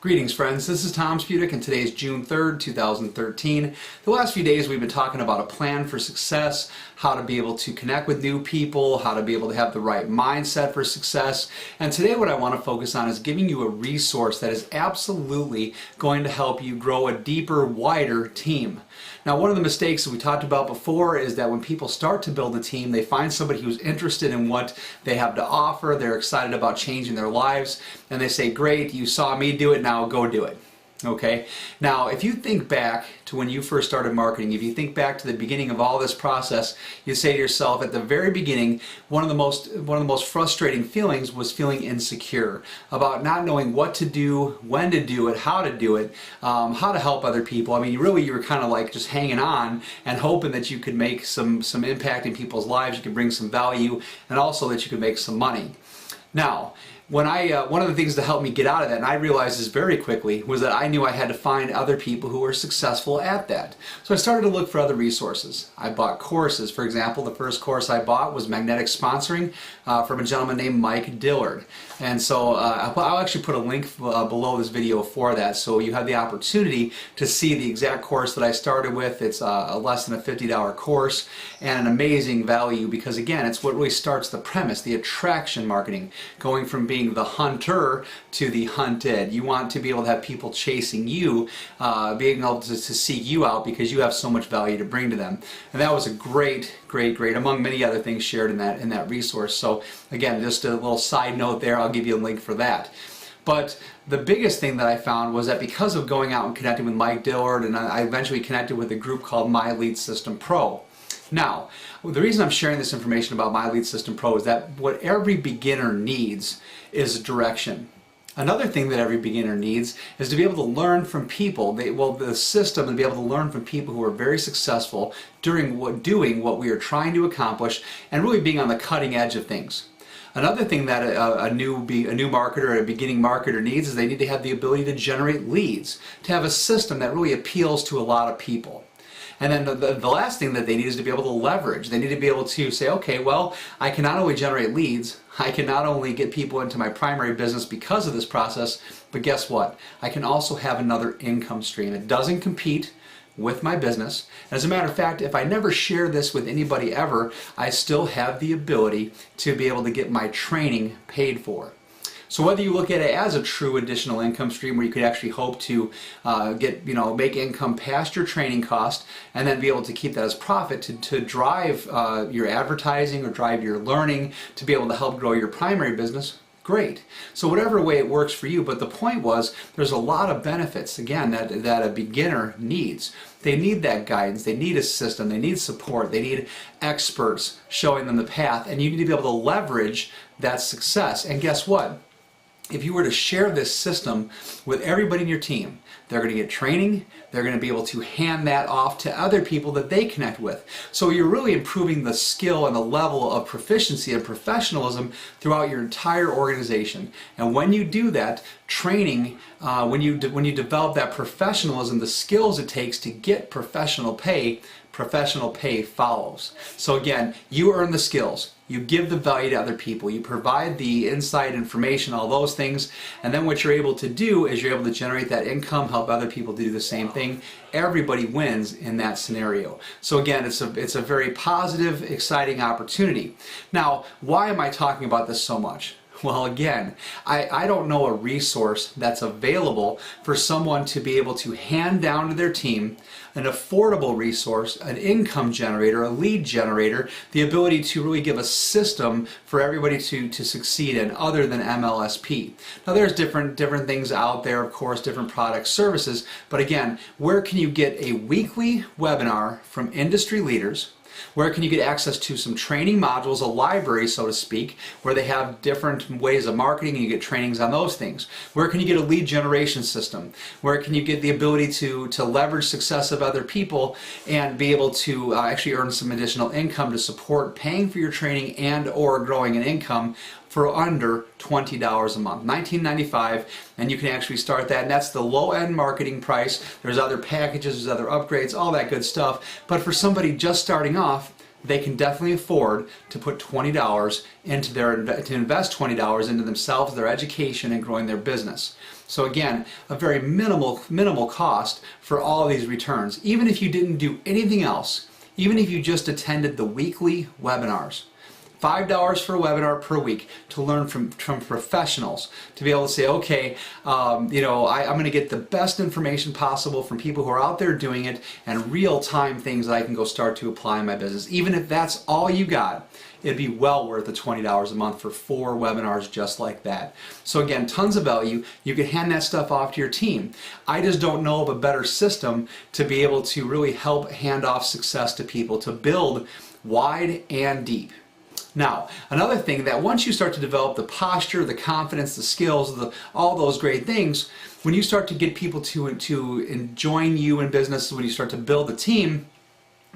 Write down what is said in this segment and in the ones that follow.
Greetings friends, this is Tom Spudic and today is June 3rd, 2013. The last few days we've been talking about a plan for success, how to be able to connect with new people, how to be able to have the right mindset for success. And today what I want to focus on is giving you a resource that is absolutely going to help you grow a deeper, wider team. Now, one of the mistakes that we talked about before is that when people start to build a team, they find somebody who's interested in what they have to offer, they're excited about changing their lives, and they say, great, you saw me do it, now go do it. Okay? Now, if you think back to when you first started marketing, if you think back to the beginning of all this process, you say to yourself, at the very beginning, one of the most frustrating feelings was feeling insecure about not knowing what to do, when to do it, how to help other people. I mean, really, you were kind of like just hanging on and hoping that you could make some impact in people's lives, you could bring some value, and also that you could make some money. Now, one of the things to help me get out of that, and I realized this very quickly, was that I knew I had to find other people who were successful at that. So I started to look for other resources. I bought courses. For example, the first course I bought was Magnetic Sponsoring from a gentleman named Mike Dillard. And so I'll actually put a link below this video for that, so you have the opportunity to see the exact course that I started with. It's a less than a $50 course and an amazing value because, again, it's what really starts the premise, the attraction marketing, going from being the hunter to the hunted. You want to be able to have people chasing you, being able to seek you out because you have so much value to bring to them. And that was a great, among many other things shared in that resource. So again, just a little side note there, I'll give you a link for that. But the biggest thing that I found was that because of going out and connecting with Mike Dillard, and I eventually connected with a group called My Lead System Pro. Now, the reason I'm sharing this information about My Lead System Pro is that what every beginner needs is direction. Another thing that every beginner needs is to be able to learn from people, the system, and be able to learn from people who are very successful doing what we are trying to accomplish and really being on the cutting edge of things. Another thing that a new marketer or a beginning marketer needs is they need to have the ability to generate leads, to have a system that really appeals to a lot of people. And then the last thing that they need is to be able to leverage. They need to be able to say, okay, well, I can not only generate leads, I can not only get people into my primary business because of this process, but guess what? I can also have another income stream. It doesn't compete with my business. As a matter of fact, if I never share this with anybody ever, I still have the ability to be able to get my training paid for. So whether you look at it as a true additional income stream where you could actually hope to make income past your training cost and then be able to keep that as profit to drive your advertising or drive your learning to be able to help grow your primary business, great. So whatever way it works for you, but the point was there's a lot of benefits, again, that a beginner needs. They need that guidance, they need a system, they need support, they need experts showing them the path, and you need to be able to leverage that success. And guess what? If you were to share this system with everybody in your team, they're going to get training, they're going to be able to hand that off to other people that they connect with. So you're really improving the skill and the level of proficiency and professionalism throughout your entire organization. And when you do that, training, when you develop that professionalism, the skills it takes to get professional pay follows. So again, you earn the skills. You give the value to other people, you provide the insight, information, all those things, and then what you're able to do is you're able to generate that income, help other people do the same thing. Everybody wins in that scenario. So again, it's a very positive, exciting opportunity. Now, why am I talking about this so much? Well, again, I don't know a resource that's available for someone to be able to hand down to their team an affordable resource, an income generator, a lead generator, the ability to really give a system for everybody to succeed in other than MLSP. Now there's different things out there, of course, different products, services, but again, where can you get a weekly webinar from industry leaders? Where can you get access to some training modules, a library, so to speak, where they have different ways of marketing and you get trainings on those things? Where can you get a lead generation system? Where can you get the ability to leverage success of other people and be able to actually earn some additional income to support paying for your training and or growing an income for under $20 a month, $19.95, and you can actually start that, and that's the low-end marketing price. There's other packages, there's other upgrades, all that good stuff, but for somebody just starting off, they can definitely afford to put $20 into to invest $20 into themselves, their education, and growing their business. So again, a very minimal cost for all of these returns. Even if you didn't do anything else, even if you just attended the weekly webinars, $5 for a webinar per week to learn from professionals, to be able to say, okay, I'm going to get the best information possible from people who are out there doing it and real-time things that I can go start to apply in my business. Even if that's all you got, it'd be well worth the $20 a month for 4 webinars just like that. So again, tons of value. You can hand that stuff off to your team. I just don't know of a better system to be able to really help hand off success to people, to build wide and deep. Now, another thing, that once you start to develop the posture, the confidence, the skills, all those great things, when you start to get people to join you in business, when you start to build a team,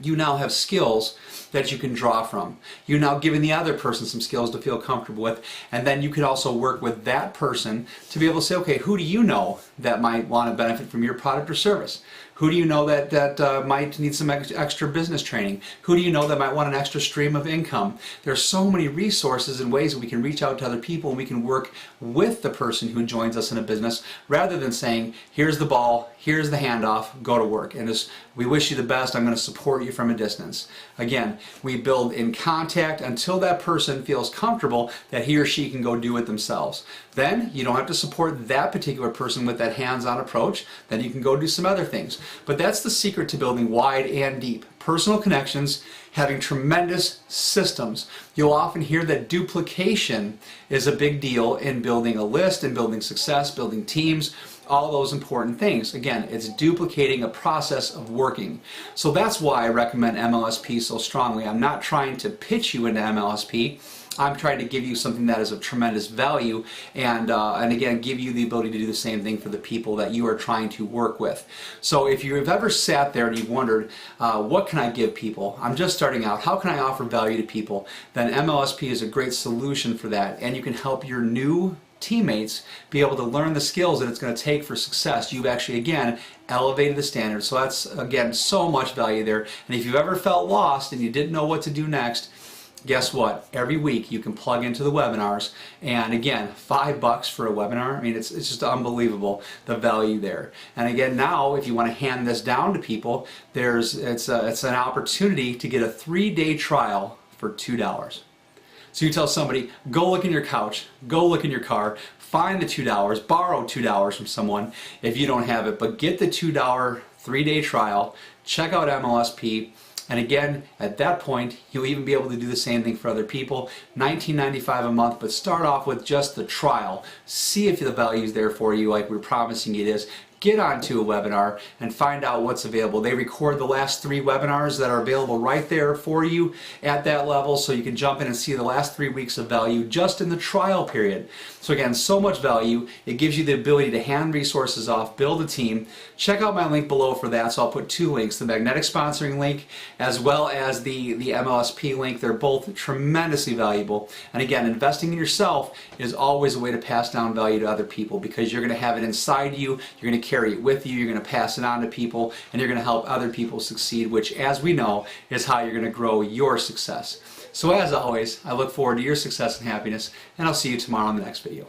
you now have skills that you can draw from. You're now giving the other person some skills to feel comfortable with, and then you can also work with that person to be able to say, okay, who do you know that might want to benefit from your product or service? Who do you know that might need some extra business training? Who do you know that might want an extra stream of income? There are so many resources and ways that we can reach out to other people, and we can work with the person who joins us in a business, rather than saying, here's the ball, here's the handoff, go to work. And we wish you the best, I'm going to support you from a distance. Again, we build in contact until that person feels comfortable that he or she can go do it themselves. Then you don't have to support that particular person with that hands-on approach. Then you can go do some other things. But that's the secret to building wide and deep. Personal connections, having tremendous systems. You'll often hear that duplication is a big deal in building a list, in building success, building teams, all those important things. Again, it's duplicating a process of working. So that's why I recommend MLSP so strongly. I'm not trying to pitch you into MLSP. I'm trying to give you something that is of tremendous value, and again, give you the ability to do the same thing for the people that you are trying to work with. So if you've ever sat there and you've wondered, what can I give people? I'm just starting out. How can I offer value to people? Then MLSP is a great solution for that, and you can help your new teammates be able to learn the skills that it's going to take for success. You've actually, again, elevated the standard. So that's, again, so much value there. And if you've ever felt lost and you didn't know what to do next, guess what? Every week you can plug into the webinars, and again, $5 for a webinar. I mean, it's just unbelievable, the value there. And again, now if you want to hand this down to people, it's an opportunity to get a 3-day trial for $2. So you tell somebody, go look in your couch, go look in your car, find the $2, borrow $2 from someone if you don't have it, but get the $2 3-day trial, check out MLSP. And again, at that point, you'll even be able to do the same thing for other people. $19.95 a month, but start off with just the trial. See if the value is there for you like we're promising it is. Get onto a webinar and find out what's available. They record the last 3 webinars that are available right there for you at that level, so you can jump in and see the last 3 weeks of value just in the trial period. So again, so much value. It gives you the ability to hand resources off, build a team. Check out my link below for that. So I'll put 2 links, the magnetic sponsoring link as well as the MLSP link. They're both tremendously valuable. And again, investing in yourself is always a way to pass down value to other people, because you're going to have it inside you, you're going to carry it with you, you're going to pass it on to people, and you're going to help other people succeed, which, as we know, is how you're going to grow your success. So as always, I look forward to your success and happiness, and I'll see you tomorrow on the next video.